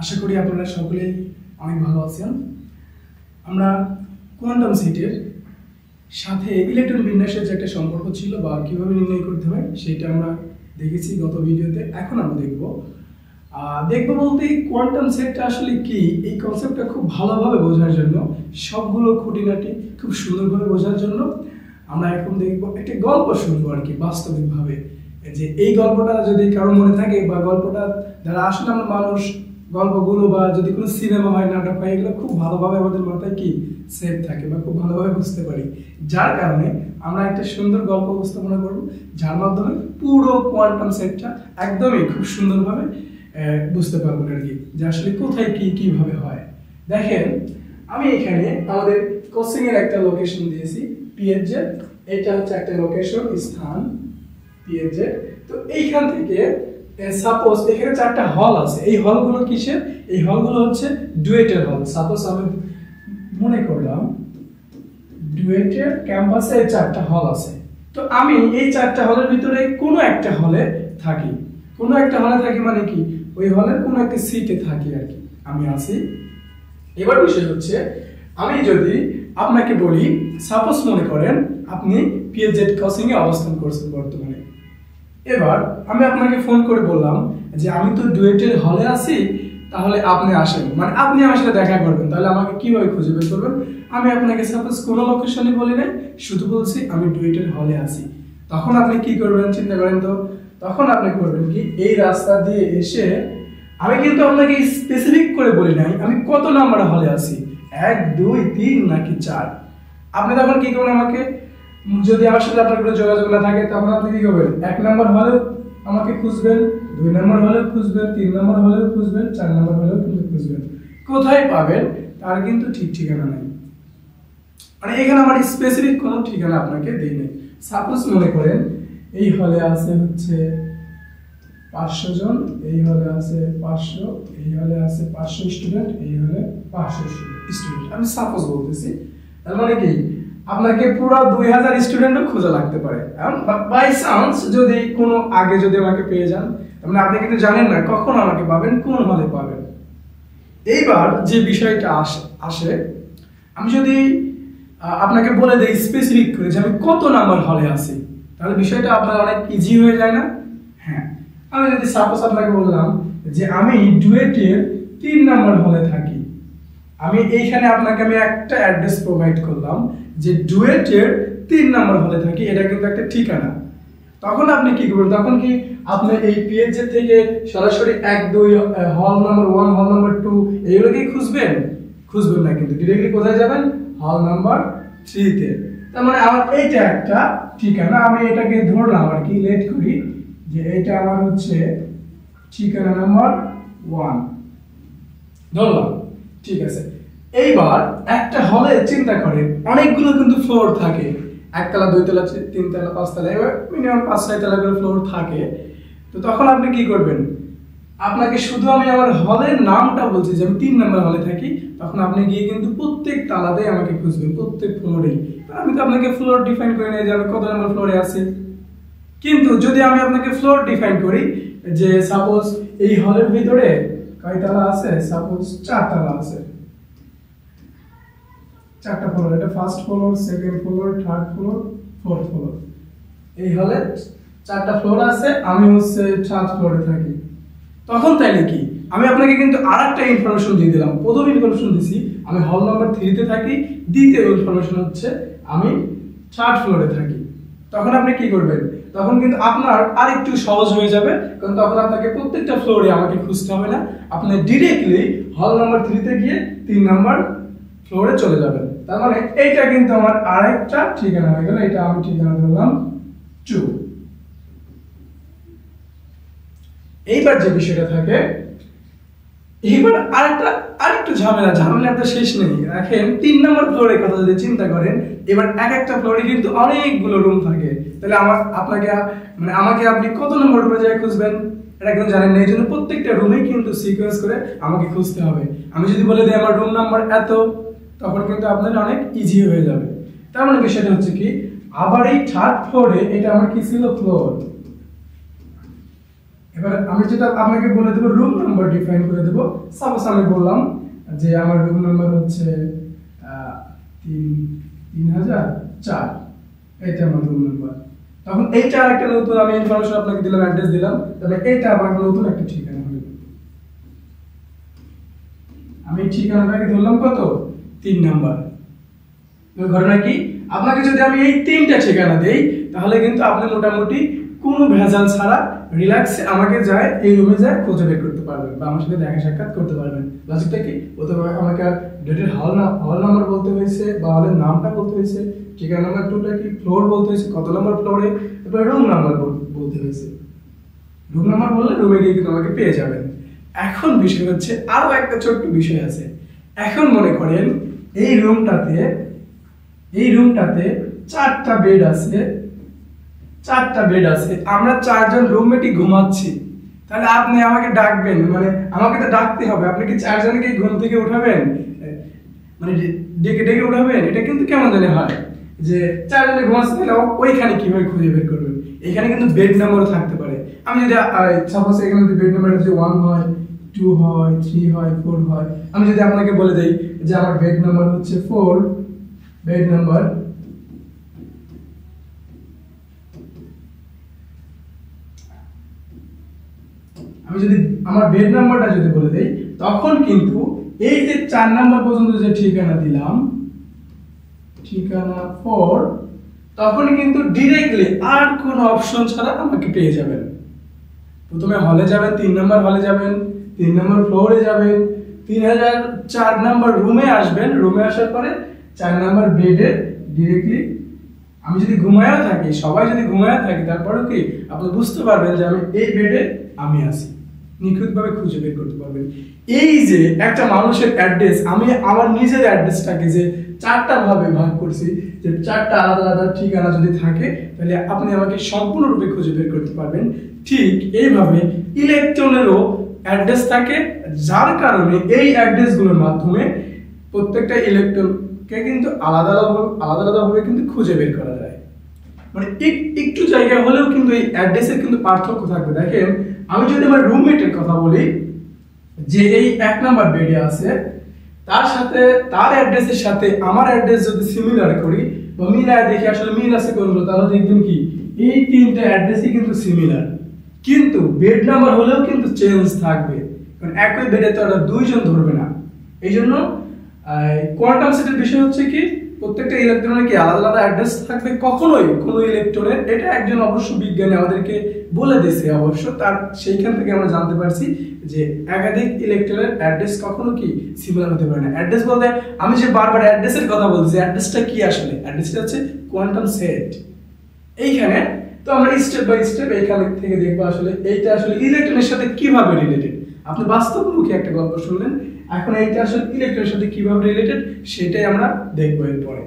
আশা করি আপনারা সকলেই অনেক ভালো আছেন। আমরা কোয়ান্টাম সেটের সাথে ইলেকট্রন বিন্যাসের যে একটা সম্পর্ক ছিল বা কিভাবে নির্ণয় করতে হয় সেটা আমরা দেখেছি গত ভিডিওতে। এখন আমরা দেখব বলতে কোয়ান্টাম সেটটা আসলে কি, এই কনসেপ্টটা খুব ভালোভাবে বোঝার জন্য, সবগুলো খুঁটিনাটি খুব সুন্দরভাবে বোঝার জন্য আমরা এখন দেখব একটা গল্প শুনবো আর কি, বাস্তবিকভাবে যে এই গল্পটা যদি কারো মনে থাকে বা গল্পটা যারা আসলে আমরা মানুষ গল্পগুলো বা যদি কোনো সিনেমা হয়, নাটক হয়, এগুলো খুব ভালোভাবে আমাদের মাথায় কি সেভ থাকে বা খুব ভালোভাবে বুঝতে পারি। যার কারণে আমরা একটা সুন্দর গল্প উপস্থাপনা করব, যার মাধ্যমে পুরো কোয়ান্টাম সেটটা একদমই খুব সুন্দরভাবে বুঝতে পারবেন আর কি, যে আসলে কোথায় কি কিভাবে হয়। দেখেন, আমি এখানে আমাদের কোচিং এর একটা লোকেশন দিয়েছি পিএইচজেড। এটা হচ্ছে একটা লোকেশন, স্থান পিএইচজেড। তো এইখান থেকে সাপোজ এখানে 4টা হল আছে। এই হলগুলো কিসের? এই হলগুলো হচ্ছে ডুয়েটের হল। সাপোজ আমি মনে করলাম ডুয়েটের ক্যাম্পাসে 4টা হল আছে। তো আমি এই 4টা হলের ভিতরে কোনো একটা হলে থাকি। কোনো একটা হলে থাকি মানে কি, ওই হলের কোনো একটা সিটে থাকি আর কি, আমি আছি। এবার বিষয় হচ্ছে, আমি যদি আপনাকে বলি, সাপোজ মনে করেন আপনি পিএইচজেড কোচিং এ অবস্থান করছেন বর্তমানে। এবার আমি আপনাকে ফোন করে বললাম যে আমি তো ডুয়েটের হলে আছি, তাহলে আপনি আসেন, মানে আপনি আমার সাথে দেখা করবেন। তাহলে আমাকে কিভাবে খুঁজে বের করবেন? আমি আপনাকে সাপোজ কোনো লোকেশনে বলি নাই, শুধু বলছি আমি ডুয়েটের হলে আছি। তখন আপনি কি করবেন চিন্তা করেন তো? তখন আপনি করবেন কি, এই রাস্তা দিয়ে এসে, আমি কিন্তু আপনাকে স্পেসিফিক করে বলি নাই আমি কত নাম্বার হলে আছি, 1 2 3 নাকি 4। আপনি তখন কি করবেন, আমাকে যদি আমার সাথে আপনার কোনো যোগাযোগ না থাকে তখন আপনি কি করবেন, 1 নাম্বার হলেও আমাকে খুঁজবেন, 2 নাম্বার হলেও খুঁজবেন, 3 নাম্বার হলেও খুঁজবেন, 4 নাম্বার হলেও কিন্তু খুঁজবেন। কোথায় পাবেন তার কিন্তু ঠিক ঠিকানা নাই, মানে এখানে আমার স্পেসিফিক কোনো ঠিকানা আপনাকে দেই নাই। সাপোজ মনে করেন এই হলে আছে হচ্ছে 500 জন, এই হলে আছে 500, এই হলে আছে 500 স্টুডেন্ট, এই হলে 500 স্টুডেন্ট। আমি সাপোজ বলতেছি, তার মানে কি আপনাকে পুরো 2000 স্টুডেন্টও খোঁজা লাগতে পারে। এখন বাই চান্স যদি কোনো আগে যদি আমাকে পেয়ে যান, মানে আপনি কিন্তু জানেন না কখন আমাকে পাবেন, কোন হলে পাবেন। এইবার যে বিষয়টা আসে, আমি যদি আপনাকে বলে দেই স্পেসিফিক করে যে আমি কত নাম্বার হলে আছি, তাহলে বিষয়টা আপনার অনেক ইজি হয়ে যায় না? হ্যাঁ, আমি যদি সাপোজ আপনাকে বললাম যে আমি ডুয়েটের 3 নাম্বার হলে থাকি, আমি এইখানে আপনাকে আমি একটা অ্যাড্রেস প্রোভাইড করলাম যে ডুয়েটের 3 নাম্বার হলে থাকি, এটা কিন্তু একটা ঠিকানা। তখন আপনি কি করবেন? তখন কি আপনি এই পিএইচজেড থেকে সরাসরি 1 2 হল নাম্বার 1 হল নাম্বার 2 এইগুলোকে খুঁজবেন না, কিন্তু ডিরেক্টলি কোথায় যাবেন? হল নাম্বার 3 তে। তার মানে আমার এইটা একটা ঠিকানা, আমি এটাকে ধরলাম আর কি, লেট করি যে এটা আমার হচ্ছে ঠিকানা নাম্বার 1 ধরলাম, ঠিক আছে। এইবার একটা হলে চিন্তা করেন অনেকগুলো কিন্তু ফ্লোর থাকে, 1 তলা 2 তলা 3 তলা 5 তলা, এবার মিনিমাম 5-6 তলা করে ফ্লোর থাকে। তো তখন আপনি কি করবেন? আপনাকে শুধু আমি আমার হলের নামটা বলছি যে আমি 3 নাম্বার হলে থাকি, তখন আপনি গিয়ে কিন্তু প্রত্যেক তালাতেই আমাকে খুঁজবেন, প্রত্যেক ফ্লোরেই। আমি তো আপনাকে ফ্লোর ডিফাইন করে নেই যে আমি কত নাম্বার ফ্লোরে আছি। কিন্তু যদি আমি আপনাকে ফ্লোর ডিফাইন করি যে সাপোজ এই হলের ভিতরে কয় তলা আছে, সাপোজ 4 তলা আছে, 4টা ফ্লোর, এটা first floor, second floor, third floor, fourth floor. এই হলে 4টা ফ্লোর আছে, আমি হচ্ছে 3rd ফ্লোরে থাকি। তখন তাইলে কি আমি আপনাকে কিন্তু আরেকটা ইনফরমেশন দিয়ে দিলাম। প্রথম ইনফরমেশন দিছি আমি হল নাম্বার 3 তে থাকি, দ্বিতীয় ইনফরমেশন হচ্ছে আমি 3rd ফ্লোরে থাকি। তখন আপনি কি করবেন? তখন কিন্তু আপনার আরেকটু সহজ হয়ে যাবে, কারণ তখন আপনাকে প্রত্যেকটা ফ্লোরে আমাকে খুঁজতে হবে না, আপনি ডিরেক্টলি হল নাম্বার 3 তে গিয়ে 3 নাম্বার ফ্লোরে চলে যাবেন। তার মানে এইটা কিন্তু আমার আরেকটা ঠিকানা হয়ে গেল, এটা আমি ঠিকানা ধরলাম 2। এইবার যে বিষয়টা থাকে, এইবার আরেকটু ঝামেলা তো শেষ নেই। দেখেন 3 নাম্বার ফ্লোরের কথা যদি চিন্তা করেন, এবার একটা ফ্লোরে কিন্তু অনেকগুলো রুম থাকে, তাহলে আমাকে আপনি কত নম্বর রুমে যায় খুঁজবেন এটা কিন্তু জানেন না। এই জন্য প্রত্যেকটা রুমে কিন্তু সিকোয়েন্স করে আমাকে খুঁজতে হবে। আমি যদি বলে দিই আমার রুম নাম্বার এত, তখন কিন্তু আপনার অনেক ইজি হয়ে যাবে। তার মানে বিষয়টা হচ্ছে কি, আবার এই 3rd ফ্লোরে, এটা আমার কি ছিল? ফ্লোর। এবার আমি যেটা আপনাকে বলে দেবো রুম নাম্বার ডিফাইন করে দেবো। সাপোজ আমি বললাম যে আমার রুম নাম্বার হচ্ছে 3004, এইটা আমার রুম নাম্বার। তখন এইটা একটা নতুন আমি ইনফরমেশন আপনাকে দিলাম, অ্যাড্রেস দিলাম, তবে এইটা আবার নতুন একটা ঠিকানা হলো। আমি ঠিকানাটাকে ধরলাম কত 3 নাম্বার। ঘটনা কি, আপনাকে যদি আমি এই 3টা ঠিকানা দেই তাহলে কিন্তু আপনি মোটামুটি কোনো ভেজাল ছাড়া রিল্যাক্সে আমাকে যায় এই রুমে যায় খুঁজে বের করতে পারবেন বা আমার সাথে দেখা সাক্ষাৎ করতে পারবেন। লজিকটা কি, প্রথমে আমাকে ডেটের হল নাম্বার বলতে হয়েছে বা হলের নামটা বলতে হয়েছে, ঠিকানা নাম্বার 2টা কি ফ্লোর বলতে হয়েছে, কত নম্বর ফ্লোরে, তারপর রুম নাম্বার বলতে হয়েছে। রুম নাম্বার বললে রুমে গিয়ে কিন্তু আমাকে পেয়ে যাবেন। এখন বিষয় হচ্ছে আরো একটা ছোট্ট বিষয় আছে। এখন মনে করেন এই রুমটাতে 4টা বেড আছে, 4টা বেড আছে, আমরা 4 জন রুমমেটই ঘুমাচ্ছি। তাহলে আপনি আমাকে ডাকবেন, মানে আমাকে তো ডাকতে হবে, আপনি কি 4 জনকে ঘুম থেকে উঠাবেন, মানে ডেকে ডেকে উঠাবেন? এটা কিন্তু কেমন জানি হয় যে 4 জনে ঘুমাচ্ছে, তাহলে ওইখানে কিভাবে খুঁজে বের করবেন? এখানে কিন্তু বেড নাম্বারও থাকতে পারে। আমি যদি সাপোজ এখানে যদি বেড নাম্বার যদি 1 হয়, 2 হয়, 3 হয়, 4 হয়, আমি যদি আপনাকে বলে দেই যে আমার বেড নাম্বার হচ্ছে 4, বেড নাম্বার, আমি যদি আমার বেড নাম্বারটা যদি বলে দেই, তখন কিন্তু এই যে 4 নাম্বার পর্যন্ত যে ঠিকানা দিলাম, ঠিকানা 4, তখন কিন্তু ডিরেক্টলি আর কোনো অপশন ছাড়া আমাকে পেয়ে যাবেন। প্রথমে হলে যাবেন, 3 নাম্বার হলে যাবেন, 3 নাম্বার ফ্লোরে যাবেন, 3004 নাম্বার রুমে আসবেন, রুমে আসার পরে 4 নাম্বার বেডে ডিরেক্টলি, আমি যদি ঘুমায়ও থাকি, সবাই যদি ঘুমায়ও থাকি, তারপরেও কি আপনি বুঝতে পারবেন যে আমি এই বেডে আমি আছি, নিখুঁতভাবে খুঁজে বের করতে পারবেন। এই যে একটা মানুষের অ্যাড্রেস, আমি আমার নিজের অ্যাড্রেসটাকে যে 4টা ভাবে ভাগ করছি, যে 4টা আলাদা আলাদা ঠিকানা যদি থাকে তাহলে আপনি আমাকে সম্পূর্ণরূপে খুঁজে বের করতে পারবেন। ঠিক এইভাবে ইলেকট্রনেরও অ্যাড্রেস থাকে, যার কারণে এই অ্যাড্রেসগুলোর মাধ্যমে প্রত্যেকটা ইলেকট্রনকে কিন্তু আলাদা আলাদাভাবে কিন্তু খুঁজে বের করা যায়। মানে একটু জায়গা হলেও কিন্তু এই অ্যাড্রেসের কিন্তু পার্থক্য থাকবে। দেখেন, আমি যদি আমার রুমমেটের কথা বলি, যে এই 1 নাম্বার বেডে আছে, তার সাথে তার অ্যাড্রেসের সাথে আমার অ্যাড্রেস যদি সিমিলার করি বা মিলায় দেখি আসলে মিল আছে কোনগুলো, তাহলে দেখবেন কি এই 3টা অ্যাড্রেসই কিন্তু সিমিলার, কিন্তু বেড নাম্বার হলেও কিন্তু চেঞ্জ থাকবে, কারণ একই বেডে তো আর 2 জন ধরবে না। এই জন্য কোয়ান্টাম সেটের বিষয় হচ্ছে কি প্রত্যেকটা ইলেকট্রনের কি আলাদা আলাদা অ্যাড্রেস থাকবে কখনোই কোনো ইলেকট্রনের, এটা একজন অবশ্য বিজ্ঞানী আমাদেরকে বলে দিয়েছে। অবশ্য তার সেইখান থেকে আমরা জানতে পারছি যে একাধিক ইলেকট্রনের অ্যাড্রেস কখনো কি সিমিলার হতে পারে না। অ্যাড্রেস বলতে আমি যে বারবার অ্যাড্রেসের কথা বলছি, অ্যাড্রেসটা কি আসলে? অ্যাড্রেসটা হচ্ছে কোয়ান্টাম সেট। এইখানে তো আমরা স্টেপ বাই স্টেপ এইখানে থেকে দেখবো আসলে এইটা আসলে ইলেকট্রনের সাথে কিভাবে রিলেটেড। আপনি বাস্তবমুখী একটা গল্প শুনলেন, এখন এইটা আসলে ইলেকট্রনের সাথে কিভাবে রিলেটেড সেটাই আমরা দেখবো এরপরে।